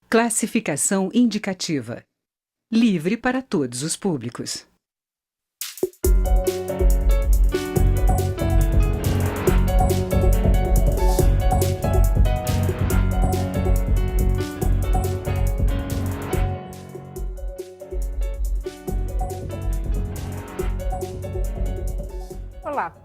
Classificação indicativa. Livre para todos os públicos. Olá,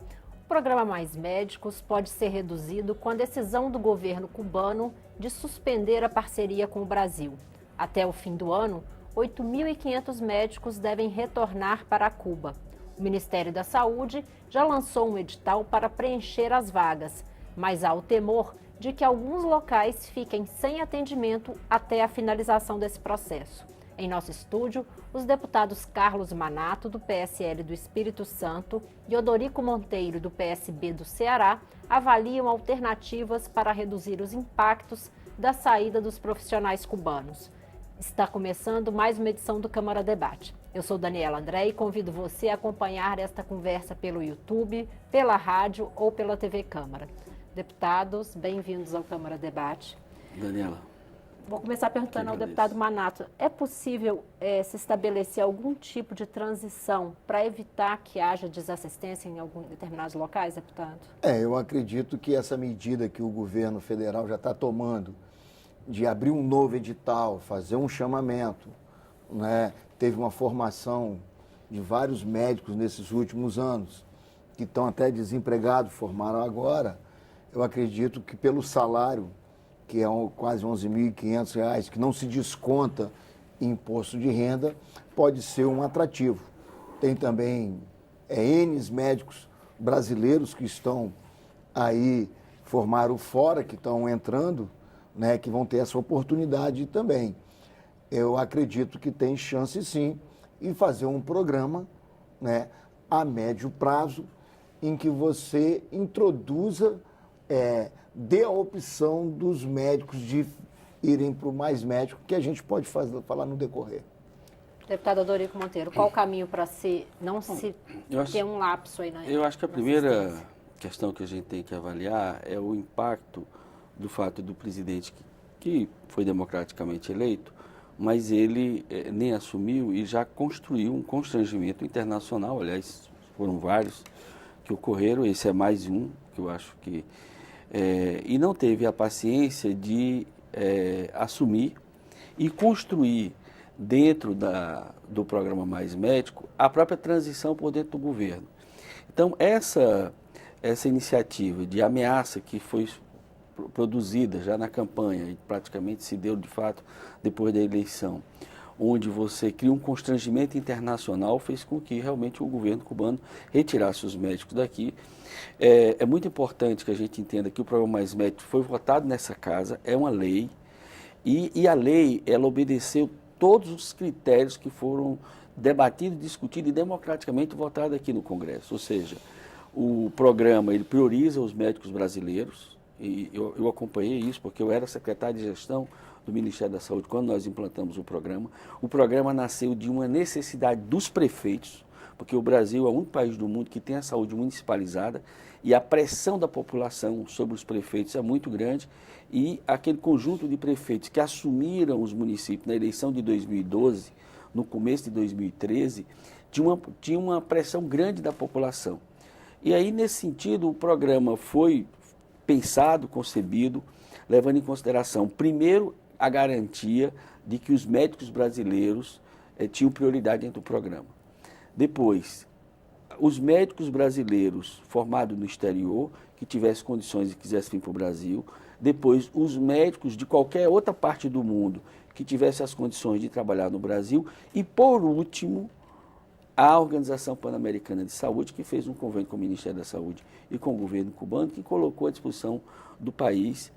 o programa Mais Médicos pode ser reduzido com a decisão do governo cubano de suspender a parceria com o Brasil. Até o fim do ano, 8.500 médicos devem retornar para Cuba. O Ministério da Saúde já lançou um edital para preencher as vagas, mas há o temor de que alguns locais fiquem sem atendimento até a finalização desse processo. Em nosso estúdio, os deputados Carlos Manato, do PSL do Espírito Santo, e Odorico Monteiro, do PSB do Ceará, avaliam alternativas para reduzir os impactos da saída dos profissionais cubanos. Está começando mais uma edição do Câmara Debate. Eu sou Daniela André e convido você a acompanhar esta conversa pelo YouTube, pela rádio ou pela TV Câmara. Deputados, bem-vindos ao Câmara Debate. Daniela. Vou começar perguntando ao deputado Manato, é possível se estabelecer algum tipo de transição para evitar que haja desassistência em alguns determinados locais, deputado? Eu acredito que essa medida que o governo federal já está tomando, de abrir um novo edital, fazer um chamamento, né? Teve uma formação de vários médicos nesses últimos anos, que estão até desempregados, formaram agora. Eu acredito que pelo salário, que é quase R$ 11.500, que não se desconta em imposto de renda, pode ser um atrativo. Tem também N médicos brasileiros que estão aí, formaram fora, que estão entrando, né, que vão ter essa oportunidade também. Eu acredito que tem chance sim em fazer um programa, né, a médio prazo, em que você introduza, dê a opção dos médicos de irem para o Mais Médico, que a gente pode falar no decorrer. Deputado Odorico Monteiro, qual o caminho para ter um lapso aí na Eu acho que a primeira questão que a gente tem que avaliar é o impacto do fato do presidente que foi democraticamente eleito, mas ele nem assumiu e já construiu um constrangimento internacional, aliás, foram vários que ocorreram, esse é mais um, que eu acho que... e não teve a paciência de assumir e construir dentro do programa Mais Médico a própria transição por dentro do governo. Então, essa iniciativa de ameaça que foi produzida já na campanha e praticamente se deu de fato depois da eleição, onde você cria um constrangimento internacional, fez com que realmente o governo cubano retirasse os médicos daqui. É muito importante que a gente entenda que o programa Mais Médico foi votado nessa casa, é uma lei, e a lei, ela obedeceu todos os critérios que foram debatidos, discutidos e democraticamente votados aqui no Congresso. Ou seja, o programa, ele prioriza os médicos brasileiros, e eu acompanhei isso porque eu era secretário de gestão do Ministério da Saúde quando nós implantamos o programa. O programa nasceu de uma necessidade dos prefeitos, porque o Brasil é o único país do mundo que tem a saúde municipalizada e a pressão da população sobre os prefeitos é muito grande, e aquele conjunto de prefeitos que assumiram os municípios na eleição de 2012, no começo de 2013, tinha uma pressão grande da população. E aí, nesse sentido, o programa foi pensado, concebido, levando em consideração, primeiro, a garantia de que os médicos brasileiros tinham prioridade dentro do programa. Depois, os médicos brasileiros formados no exterior, que tivessem condições e quisessem vir para o Brasil. Depois, os médicos de qualquer outra parte do mundo que tivessem as condições de trabalhar no Brasil. E, por último, a Organização Pan-Americana de Saúde, que fez um convênio com o Ministério da Saúde e com o governo cubano, que colocou à disposição do país.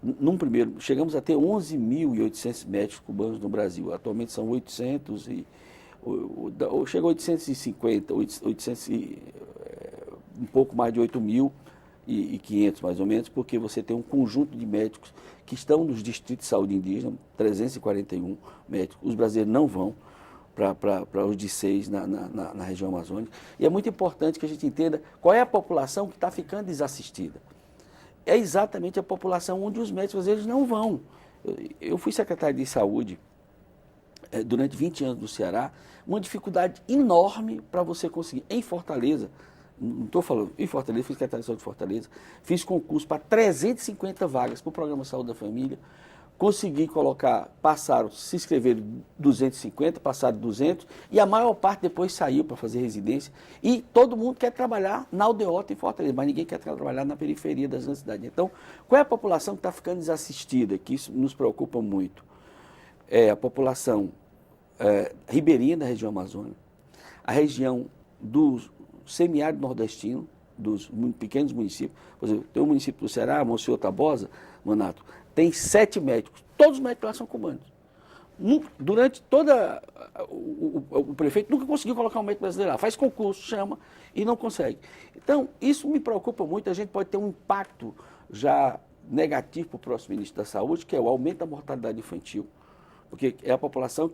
Num primeiro, chegamos a ter 11.800 médicos cubanos no Brasil. Atualmente são 800 chegou a 850, um pouco mais de 8.500 mais ou menos, porque você tem um conjunto de médicos que estão nos distritos de saúde indígena, 341 médicos. Os brasileiros não vão para os D6 na região amazônica. E é muito importante que a gente entenda qual é a população que está ficando desassistida. É exatamente a população onde os médicos brasileiros não vão. Eu fui secretário de saúde durante 20 anos no Ceará, uma dificuldade enorme para você conseguir. Em Fortaleza, não estou falando, em Fortaleza, fui secretário de saúde de Fortaleza, fiz concurso para 350 vagas para o Programa Saúde da Família, consegui colocar, se inscreveram 250, passaram 200, e a maior parte depois saiu para fazer residência, e todo mundo quer trabalhar na aldeota em Fortaleza, mas ninguém quer trabalhar na periferia das grandes cidades. Então, qual é a população que está ficando desassistida, que isso nos preocupa muito? É a população ribeirinha da região amazônica, a região do semiárido nordestino, dos pequenos municípios. Por exemplo, tem um município do Ceará, Monsenhor Tabosa, Manato, tem 7 médicos, todos os médicos lá são cubanos. Durante toda... O prefeito nunca conseguiu colocar um médico brasileiro lá, faz concurso, chama e não consegue. Então, isso me preocupa muito, a gente pode ter um impacto já negativo para o próximo ministro da Saúde, que é o aumento da mortalidade infantil, porque é a população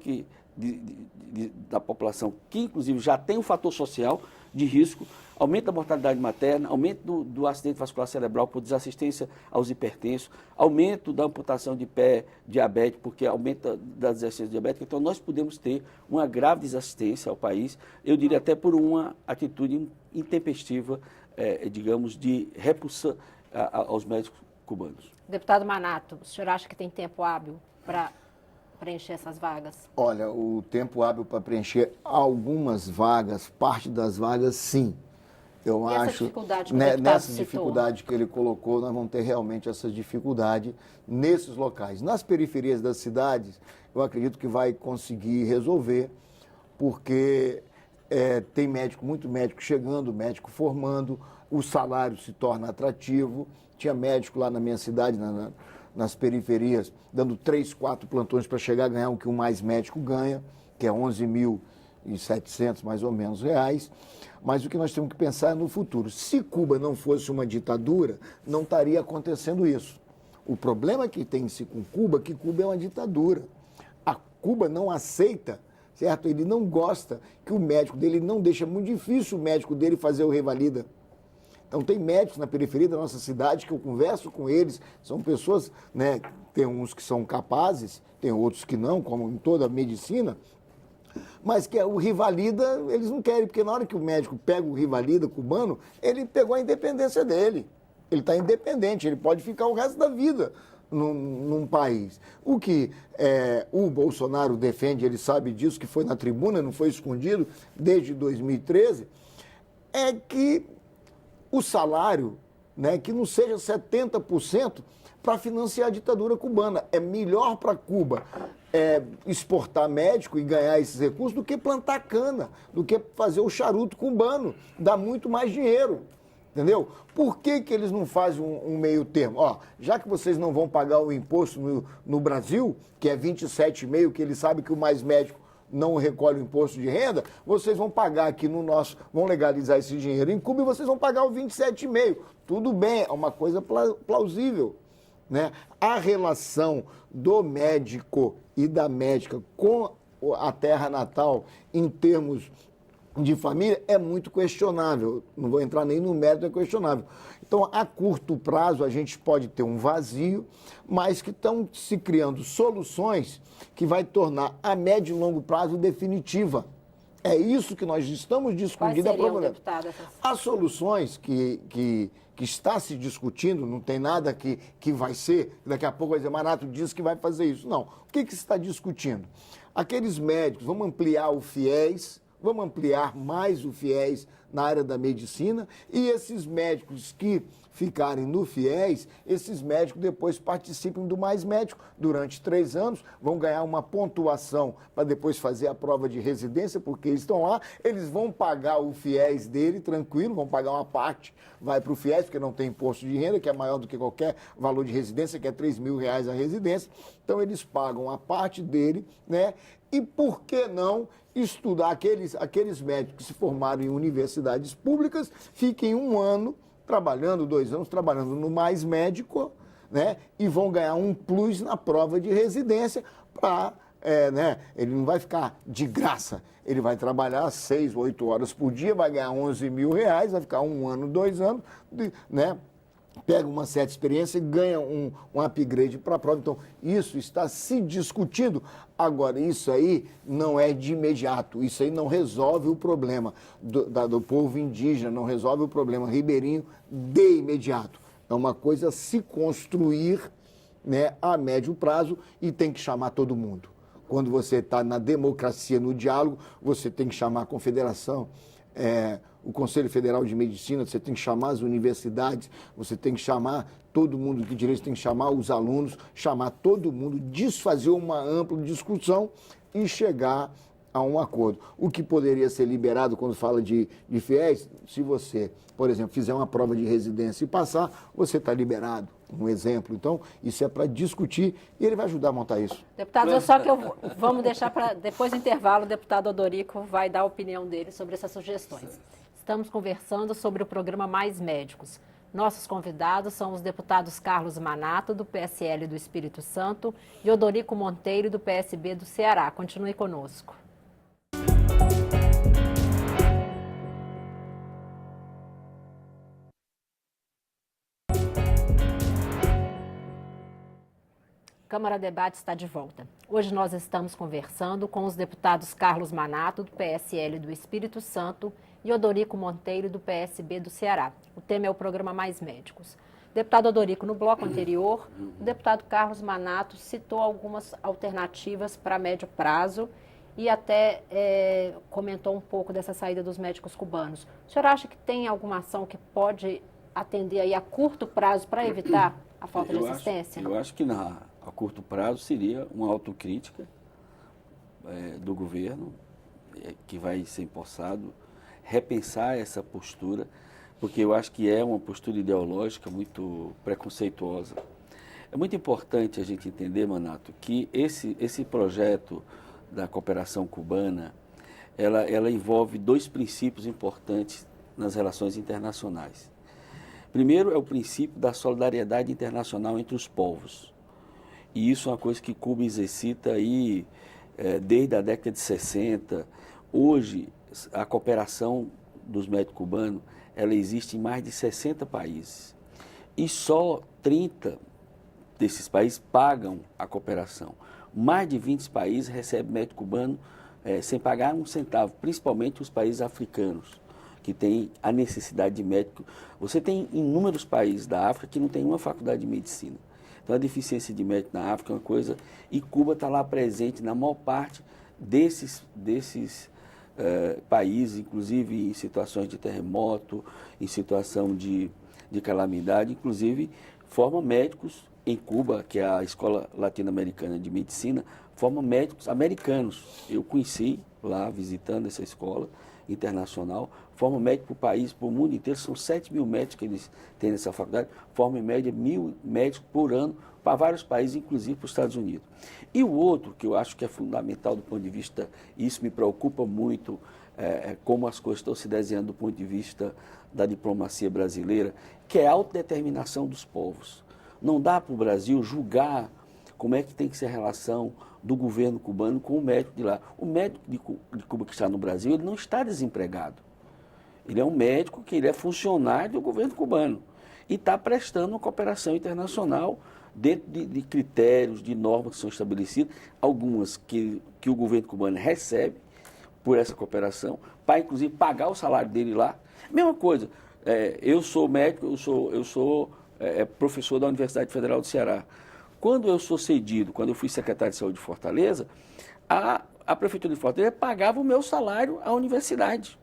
da população que, inclusive, já tem um fator social de risco, aumento da mortalidade materna, aumento do acidente vascular cerebral por desassistência aos hipertensos, aumento da amputação de pé diabético, porque aumenta da desassistência diabética. Então, nós podemos ter uma grave desassistência ao país, eu diria até por uma atitude intempestiva, digamos, de repulsão aos médicos cubanos. Deputado Manato, o senhor acha que tem tempo hábil para preencher essas vagas? Olha, o tempo hábil para preencher algumas vagas, parte das vagas, sim. Eu e acho, essa dificuldade que o deputado nessa citou? dificuldade que ele colocou, nós vamos ter realmente essa dificuldade nesses locais. Nas periferias das cidades, eu acredito que vai conseguir resolver, porque tem muito médico chegando, médico formando, o salário se torna atrativo. Tinha médico lá na minha cidade, nas periferias, dando 3, 4 plantões para chegar a ganhar o que o mais médico ganha, que é 11.700 mais ou menos reais. Mas o que nós temos que pensar é no futuro. Se Cuba não fosse uma ditadura, não estaria acontecendo isso. O problema que tem-se com Cuba é que Cuba é uma ditadura. A Cuba não aceita, certo? Ele não gosta que o médico dele, não deixa, muito difícil o médico dele fazer o revalida. Então, tem médicos na periferia da nossa cidade que eu converso com eles, são pessoas, né, tem uns que são capazes, tem outros que não, como em toda a medicina, mas que o Rivalida, eles não querem, porque na hora que o médico pega o Rivalida cubano, ele pegou a independência dele. Ele está independente, ele pode ficar o resto da vida num país. O que o Bolsonaro defende, ele sabe disso, que foi na tribuna, não foi escondido, desde 2013, é que o salário, né, que não seja 70% para financiar a ditadura cubana. É melhor para Cuba exportar médico e ganhar esses recursos do que plantar cana, do que fazer o charuto cubano. Dá muito mais dinheiro, entendeu? Por que eles não fazem um meio termo? Ó, já que vocês não vão pagar o imposto no Brasil, que é 27,5%, que eles sabem que o mais médico não recolhe o imposto de renda, vocês vão pagar aqui no nosso, vão legalizar esse dinheiro em Cuba e vocês vão pagar o 27,5%. Tudo bem, é uma coisa plausível, né? A relação do médico e da médica com a terra natal em termos de família é muito questionável. Não vou entrar nem no mérito, é questionável. Então, a curto prazo, a gente pode ter um vazio, mas que estão se criando soluções que vai tornar a médio e longo prazo definitiva. É isso que nós estamos discutindo. Quais seriam, deputado, as soluções que está se discutindo, não tem nada que vai ser, daqui a pouco vai dizer, Manato diz que vai fazer isso. Não. O que se está discutindo? Aqueles médicos, vamos ampliar o FIES, vamos ampliar mais o FIES na área da medicina e esses médicos que ficarem no FIES, esses médicos depois participem do Mais Médico durante 3 anos, vão ganhar uma pontuação para depois fazer a prova de residência, porque eles estão lá, eles vão pagar o FIES dele tranquilo, vão pagar uma parte, vai para o FIES, porque não tem imposto de renda, que é maior do que qualquer valor de residência, que é R$3.000 a residência, então eles pagam a parte dele, né? E por que não estudar aqueles médicos que se formaram em universidades públicas, fiquem 1 ano trabalhando, 2 anos trabalhando no Mais Médico, né? E vão ganhar um plus na prova de residência para, né? Ele não vai ficar de graça, ele vai trabalhar 6, 8 horas por dia, vai ganhar R$11.000, vai ficar 1 ano, 2 anos, né? pega uma certa experiência e ganha um upgrade para a prova. Então, isso está se discutindo. Agora, isso aí não é de imediato, isso aí não resolve o problema do povo indígena, não resolve o problema ribeirinho de imediato. É uma coisa a se construir, né, a médio prazo, e tem que chamar todo mundo. Quando você está na democracia, no diálogo, você tem que chamar a confederação, o Conselho Federal de Medicina, você tem que chamar as universidades, você tem que chamar todo mundo de direito, você tem que chamar os alunos, chamar todo mundo, desfazer uma ampla discussão e chegar a um acordo. O que poderia ser liberado quando fala de fiéis, se você, por exemplo, fizer uma prova de residência e passar, você está liberado. Um exemplo. Então, isso é para discutir e ele vai ajudar a montar isso. Deputado, vamos deixar para depois do intervalo, o deputado Odorico vai dar a opinião dele sobre essas sugestões. Estamos conversando sobre o programa Mais Médicos. Nossos convidados são os deputados Carlos Manato, do PSL do Espírito Santo, e Odorico Monteiro, do PSB do Ceará. Continue conosco. Câmara Debate está de volta. Hoje nós estamos conversando com os deputados Carlos Manato, do PSL do Espírito Santo, e Odorico Monteiro, do PSB do Ceará. O tema é o programa Mais Médicos. Deputado Odorico, no bloco anterior, o deputado Carlos Manato citou algumas alternativas para médio prazo e até comentou um pouco dessa saída dos médicos cubanos. O senhor acha que tem alguma ação que pode atender aí a curto prazo para evitar a falta de assistência? Eu acho que a curto prazo seria uma autocrítica do governo, que vai ser empossado, repensar essa postura, porque eu acho que é uma postura ideológica muito preconceituosa. É muito importante a gente entender, Manato, que esse projeto da cooperação cubana, ela envolve dois princípios importantes nas relações internacionais. Primeiro é o princípio da solidariedade internacional entre os povos. E isso é uma coisa que Cuba exercita aí desde a década de 60. Hoje, a cooperação dos médicos cubanos, ela existe em mais de 60 países. E só 30 desses países pagam a cooperação. Mais de 20 países recebem médico cubano sem pagar um centavo, principalmente os países africanos, que têm a necessidade de médico. Você tem inúmeros países da África que não tem uma faculdade de medicina. Então, a deficiência de médico na África é uma coisa, e Cuba está lá presente na maior parte desses países, inclusive em situações de terremoto, em situação de calamidade, inclusive forma médicos em Cuba, que é a Escola Latino-Americana de Medicina, forma médicos americanos. Eu conheci lá, visitando essa escola internacional, forma médico para o país, para o mundo inteiro, são 7 mil médicos que eles têm nessa faculdade, formam em média 1.000 médicos por ano para vários países, inclusive para os Estados Unidos. E o outro, que eu acho que é fundamental do ponto de vista, e isso me preocupa muito, como as coisas estão se desenhando do ponto de vista da diplomacia brasileira, que é a autodeterminação dos povos. Não dá para o Brasil julgar como é que tem que ser a relação do governo cubano com o médico de lá. O médico de Cuba que está no Brasil, ele não está desempregado. Ele é um médico que ele é funcionário do governo cubano e está prestando uma cooperação internacional dentro de critérios, de normas que são estabelecidas, algumas que o governo cubano recebe por essa cooperação, para inclusive pagar o salário dele lá. Mesma coisa, eu sou médico, eu sou professor da Universidade Federal do Ceará. Quando eu sou cedido, quando eu fui secretário de Saúde de Fortaleza, a Prefeitura de Fortaleza pagava o meu salário à universidade.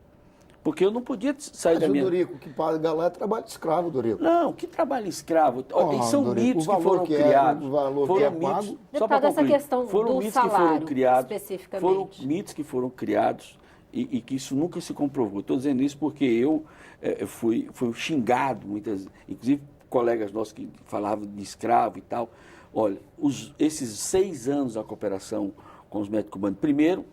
Porque eu não podia sair da minha... Mas o Dorico, que paga lá é trabalho escravo, Dorico. Não, que trabalho escravo? São Dorico, mitos que foram criados. O valor foram que é mitos, pago... só para essa concluir, questão foram do mitos salário, que foram criados, especificamente. foram mitos que foram criados e que isso nunca se comprovou. Estou dizendo isso porque eu fui xingado, muitas, inclusive colegas nossos que falavam de escravo e tal. Olha, esses 6 anos da cooperação com os médicos cubanos, primeiro,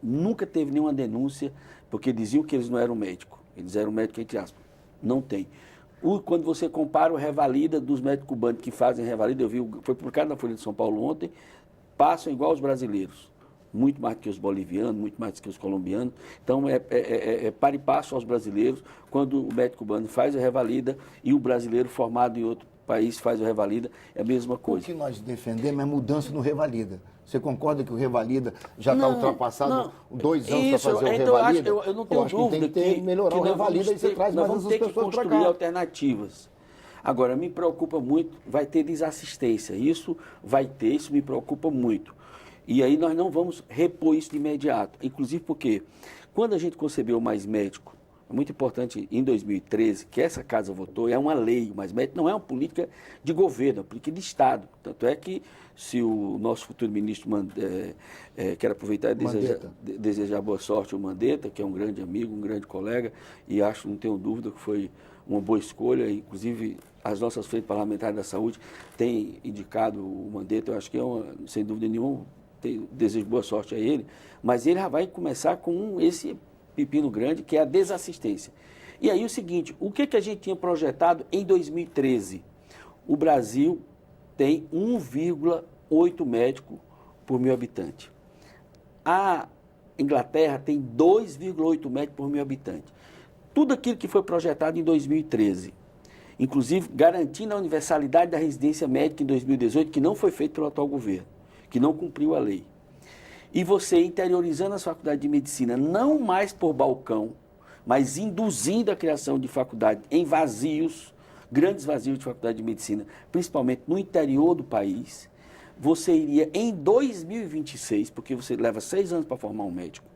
nunca teve nenhuma denúncia, porque diziam que eles não eram médicos. Eles eram médicos, entre aspas. Não tem. Quando você compara o revalida dos médicos cubanos que fazem revalida, eu vi, foi publicado na Folha de São Paulo ontem, passam igual os brasileiros. muito mais do que os bolivianos, muito mais do que os colombianos. Então, é par e passo aos brasileiros quando o médico cubano faz a revalida e o brasileiro formado em outro país faz o revalida, é a mesma coisa. O que nós defendemos é mudança no revalida. Você concorda que o revalida já está ultrapassado 2 anos para fazer o revalida? Eu não tenho dúvida que melhorar o revalida e você traz mais essas pessoas para cá. Nós vamos ter que construir alternativas. Agora, me preocupa muito, vai ter desassistência. Isso vai ter, isso me preocupa muito. E aí nós não vamos repor isso de imediato. Inclusive porque, quando a gente concebeu o Mais Médico, é muito importante, em 2013, que essa casa votou, é uma lei, o Mais Médico não é uma política de governo, é uma política de Estado. Tanto é que, se o nosso futuro ministro quer aproveitar e desejar boa sorte ao Mandetta, que é um grande amigo, um grande colega, e acho, não tenho dúvida, que foi uma boa escolha, inclusive as nossas frentes parlamentares da saúde têm indicado o Mandetta, eu acho que é, sem dúvida nenhuma, desejo boa sorte a ele, mas ele já vai começar com esse pepino grande, que é a desassistência. E aí o seguinte, o que a gente tinha projetado em 2013? O Brasil tem 1,8 médico por 1.000 habitantes. A Inglaterra tem 2,8 médicos por 1.000 habitantes. Tudo aquilo que foi projetado em 2013, inclusive garantindo a universalidade da residência médica em 2018, que não foi feito pelo atual governo, que não cumpriu a lei. E você interiorizando as faculdades de medicina, não mais por balcão, mas induzindo a criação de faculdade em vazios, grandes vazios de faculdade de medicina, principalmente no interior do país, você iria em 2026, porque você leva 6 anos para formar um médico,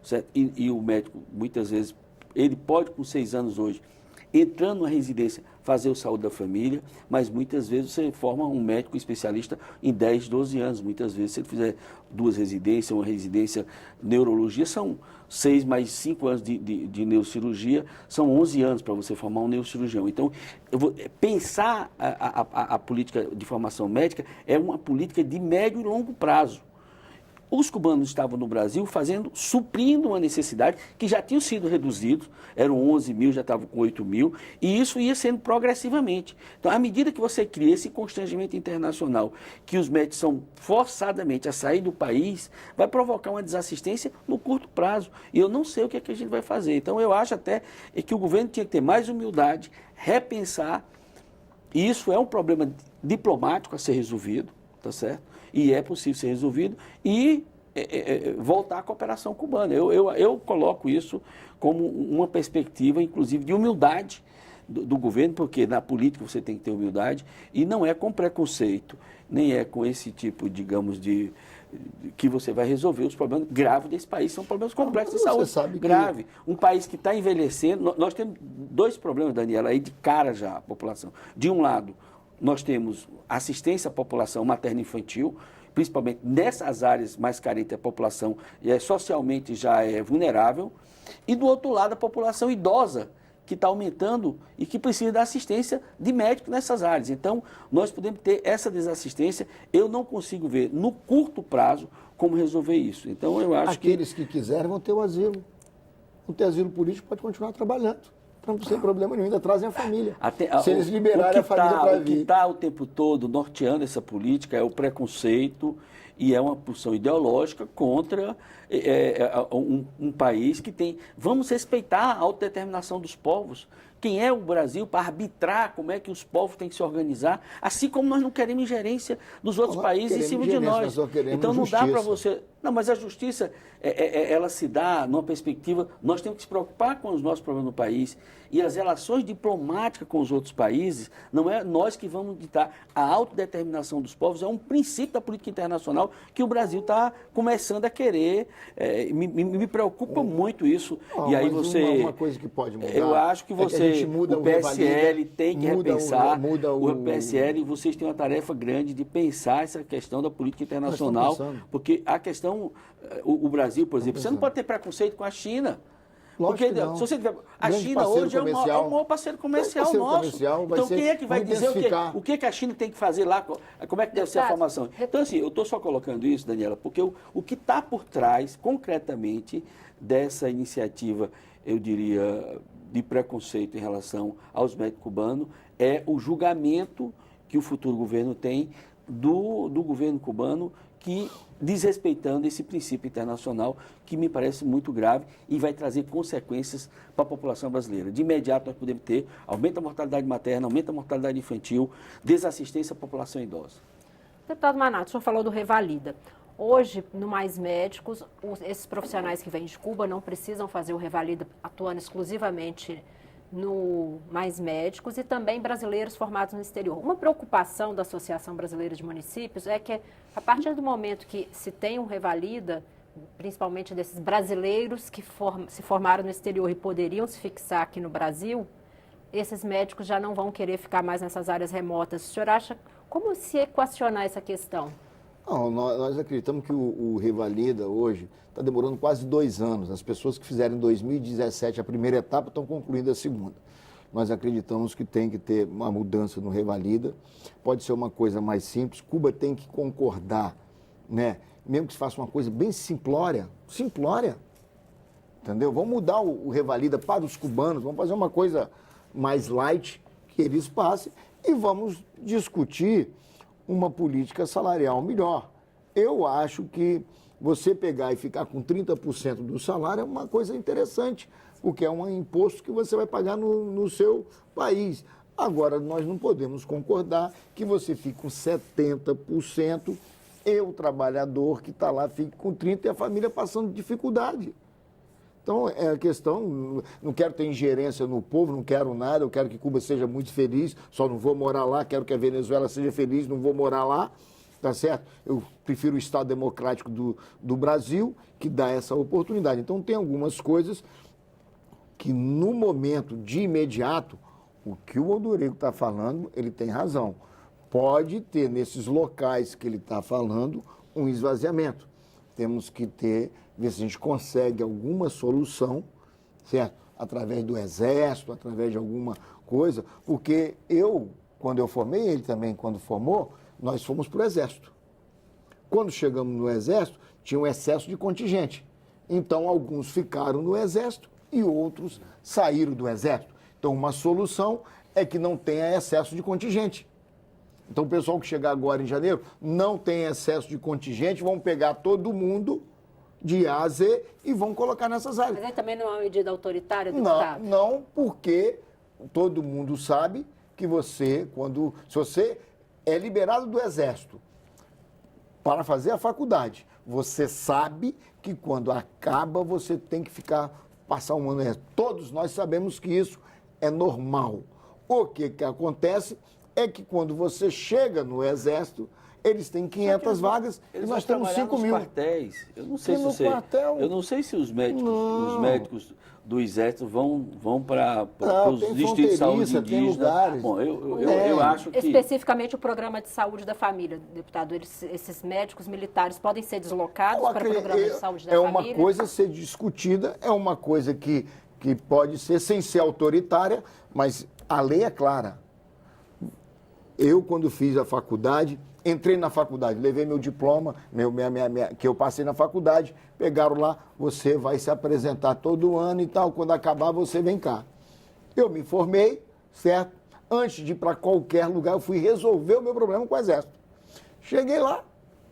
certo? E o médico, muitas vezes, ele pode, com 6 anos hoje, entrando numa residência, fazer o saúde da família, mas muitas vezes você forma um médico especialista em 10, 12 anos. Muitas vezes, se ele fizer 2 residências, uma residência neurologia, são 6 mais 5 anos de neurocirurgia, são 11 anos para você formar um neurocirurgião. Então, pensar a política de formação médica é uma política de médio e longo prazo. Os cubanos estavam no Brasil suprindo uma necessidade que já tinham sido reduzidos, eram 11 mil, já estavam com 8 mil, e isso ia sendo progressivamente. Então, à medida que você cria esse constrangimento internacional, que os médicos são forçadamente a sair do país, vai provocar uma desassistência no curto prazo. E eu não sei o que a gente vai fazer. Então, eu acho até que o governo tinha que ter mais humildade, repensar, e isso é um problema diplomático a ser resolvido, tá certo? E é possível ser resolvido, e voltar à cooperação cubana. Eu coloco isso como uma perspectiva, inclusive, de humildade do governo, porque na política você tem que ter humildade, e não é com preconceito, nem é com esse tipo, digamos, que você vai resolver os problemas graves desse país. São problemas complexos de saúde, grave. Um país que está envelhecendo, nós temos 2 problemas, Daniela, aí de cara já, a população. De um lado, nós temos assistência à população materno-infantil, principalmente nessas áreas mais carentes, a população socialmente já é vulnerável, e do outro lado a população idosa, que está aumentando e que precisa da assistência de médico nessas áreas. Então, nós podemos ter essa desassistência, eu não consigo ver no curto prazo como resolver isso. Então, eu acho Aqueles que quiserem vão ter o asilo. Não ter asilo político, pode continuar trabalhando. Sem problema nenhum, ainda trazem a família. Se eles liberarem a família para vir. O que está o tempo todo norteando essa política é o preconceito e é uma posição ideológica contra um país que tem... Vamos respeitar a autodeterminação dos povos. Quem é o Brasil para arbitrar como é que os povos têm que se organizar, assim como nós não queremos ingerência dos outros países em cima de nós. Então não dá para você... Não, mas a justiça, ela se dá numa perspectiva... Nós temos que se preocupar com os nossos problemas no país, e as relações diplomáticas com os outros países, não é nós que vamos ditar. A autodeterminação dos povos é um princípio da política internacional que o Brasil está começando a querer. Me preocupa muito isso. E aí uma coisa que pode mudar. Eu acho que o PSL tem que repensar. O PSL, vocês têm uma tarefa grande de pensar essa questão da política internacional, porque a questão, o Brasil, por exemplo, você não pode ter preconceito com a China. Porque se você tiver, a China hoje é o maior parceiro comercial nosso. Então quem é que vai dizer o que a China tem que fazer lá, como é que deve ser a formação? Então assim, eu estou só colocando isso, Daniela, porque o que está por trás, concretamente, dessa iniciativa, eu diria, de preconceito em relação aos médicos cubanos, é o julgamento que o futuro governo tem do governo cubano, que desrespeitando esse princípio internacional, que me parece muito grave e vai trazer consequências para a população brasileira. De imediato nós podemos ter aumento da mortalidade materna, aumento da mortalidade infantil, desassistência à população idosa. Deputado Manato, o senhor falou do Revalida. Hoje, no Mais Médicos, esses profissionais que vêm de Cuba não precisam fazer o Revalida atuando exclusivamente no Mais Médicos e também brasileiros formados no exterior. Uma preocupação da Associação Brasileira de Municípios é que, a partir do momento que se tem um Revalida, principalmente desses brasileiros que se formaram no exterior e poderiam se fixar aqui no Brasil, esses médicos já não vão querer ficar mais nessas áreas remotas. O senhor acha, como se equacionar essa questão? Não, nós acreditamos que o Revalida hoje está demorando quase 2 anos. As pessoas que fizeram em 2017 a primeira etapa estão concluindo a segunda. Nós acreditamos que tem que ter uma mudança no Revalida. Pode ser uma coisa mais simples. Cuba tem que concordar, né? Mesmo que se faça uma coisa bem simplória, entendeu? Vamos mudar o Revalida para os cubanos, vamos fazer uma coisa mais light, que eles passem, e vamos discutir uma política salarial melhor. Eu acho que você pegar e ficar com 30% do salário é uma coisa interessante, porque é um imposto que você vai pagar no seu país. Agora, nós não podemos concordar que você fique com 70%, e o trabalhador que está lá fique com 30% e a família passando dificuldade. Então, é a questão, não quero ter ingerência no povo, não quero nada, eu quero que Cuba seja muito feliz, só não vou morar lá, quero que a Venezuela seja feliz, não vou morar lá, tá certo? Eu prefiro o Estado Democrático do Brasil, que dá essa oportunidade. Então, tem algumas coisas que, no momento de imediato, o que o Odorico está falando, ele tem razão. Pode ter, nesses locais que ele está falando, um esvaziamento. Temos que ver se a gente consegue alguma solução, certo? Através do Exército, através de alguma coisa, porque quando eu formei, ele também, quando formou, nós fomos para o Exército. Quando chegamos no Exército, tinha um excesso de contingente. Então, alguns ficaram no Exército e outros saíram do Exército. Então, uma solução é que não tenha excesso de contingente. Então, o pessoal que chegar agora em janeiro não tem excesso de contingente, vão pegar todo mundo de A a Z e vão colocar nessas áreas. Mas aí também não é uma medida autoritária, deputado? Não, porque todo mundo sabe que se você é liberado do Exército para fazer a faculdade, você sabe que quando acaba você tem que passar um ano no Exército. Todos nós sabemos que isso é normal. O que acontece é que quando você chega no Exército, eles têm 500 vagas e nós temos 5 mil. Quartéis. Eu não sei se os médicos do Exército vão para os distritos de saúde indígena. Tem lugares. Bom, eu acho que... Especificamente o programa de saúde da família, deputado. Esses médicos militares podem ser deslocados para o programa de saúde da família? É uma coisa a ser discutida, é uma coisa que pode ser sem ser autoritária, mas a lei é clara. Eu, quando fiz a faculdade, entrei na faculdade, levei meu diploma, que eu passei na faculdade, pegaram lá, você vai se apresentar todo ano e tal, quando acabar você vem cá. Eu me formei, certo? Antes de ir para qualquer lugar, eu fui resolver o meu problema com o Exército. Cheguei lá,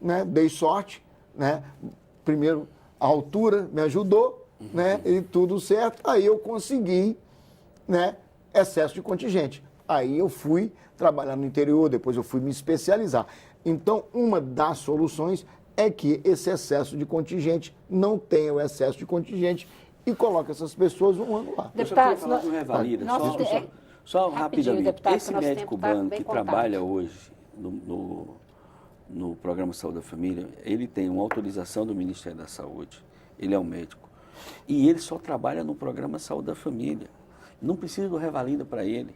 né? Dei sorte, né? Primeiro, a altura me ajudou, né? E tudo certo. Aí eu consegui, né? Excesso de contingente. Aí eu fui trabalhar no interior, depois eu fui me especializar. Então, uma das soluções é que esse excesso de contingente não tenha o excesso de contingente e coloque essas pessoas um ano lá. Eu só queria falar do Revalida, só rapidamente. Deputado, esse médico cubano que trabalha hoje no Programa Saúde da Família, ele tem uma autorização do Ministério da Saúde, ele é um médico, e ele só trabalha no Programa Saúde da Família. Não precisa do Revalida para ele,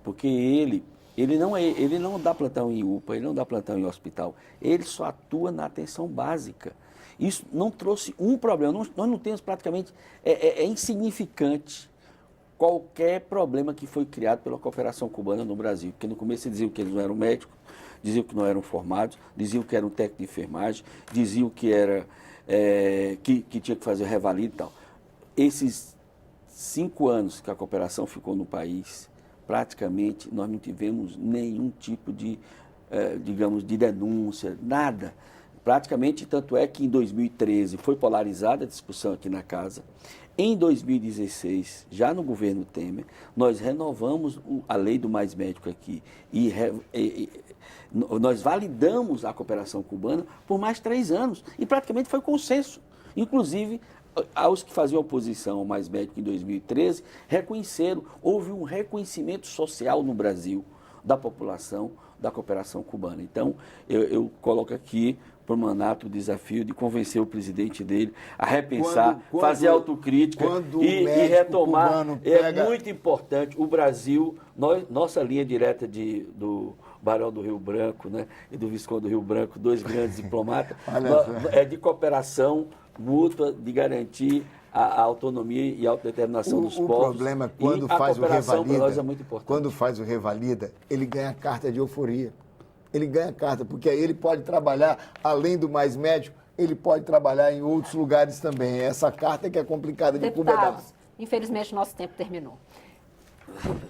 porque ele não dá plantão em UPA, ele não dá plantão em hospital, ele só atua na atenção básica. Isso não trouxe um problema, nós não temos praticamente, é insignificante qualquer problema que foi criado pela cooperação cubana no Brasil, porque no começo eles diziam que eles não eram médicos, diziam que não eram formados, diziam que eram técnico de enfermagem, diziam que que tinha que fazer revalida e tal. Esses 5 anos que a cooperação ficou no país, praticamente nós não tivemos nenhum tipo de digamos, de denúncia, nada. Praticamente, tanto é que em 2013 foi polarizada a discussão aqui na casa. Em 2016, já no governo Temer, nós renovamos a lei do Mais Médico aqui e nós validamos a cooperação cubana por mais 3 anos e praticamente foi consenso. Inclusive, aos que faziam oposição ao Mais Médico em 2013, reconheceram, houve um reconhecimento social no Brasil da população da cooperação cubana. Então, eu coloco aqui para o Manato o desafio de convencer o presidente dele a repensar, fazer autocrítica e retomar. É muito importante. O Brasil, nossa linha direta do Barão do Rio Branco, né, e do Visconde do Rio Branco, 2 grandes diplomatas, é de cooperação mútua, de garantir a autonomia e a autodeterminação dos povos. O problema é quando faz o revalida, é muito importante. Quando faz o revalida, ele ganha carta de euforia. Ele ganha carta, porque aí ele pode trabalhar, além do Mais Médico, ele pode trabalhar em outros lugares também. Essa carta que é complicada de Cuba. Deputados, infelizmente nosso tempo terminou.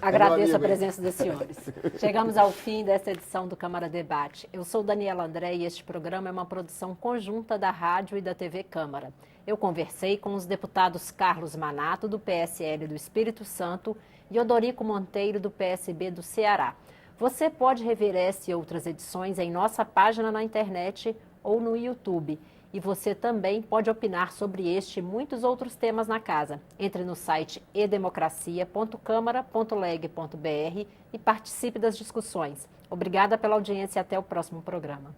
Agradeço a presença dos senhores. Chegamos ao fim desta edição do Câmara Debate. Eu sou Daniela André e este programa é uma produção conjunta da Rádio e da TV Câmara. Eu conversei com os deputados Carlos Manato, do PSL do Espírito Santo, e Odorico Monteiro, do PSB do Ceará. Você pode rever essa e outras edições em nossa página na internet ou no YouTube. E você também pode opinar sobre este e muitos outros temas na casa. Entre no site edemocracia.câmara.leg.br e participe das discussões. Obrigada pela audiência e até o próximo programa.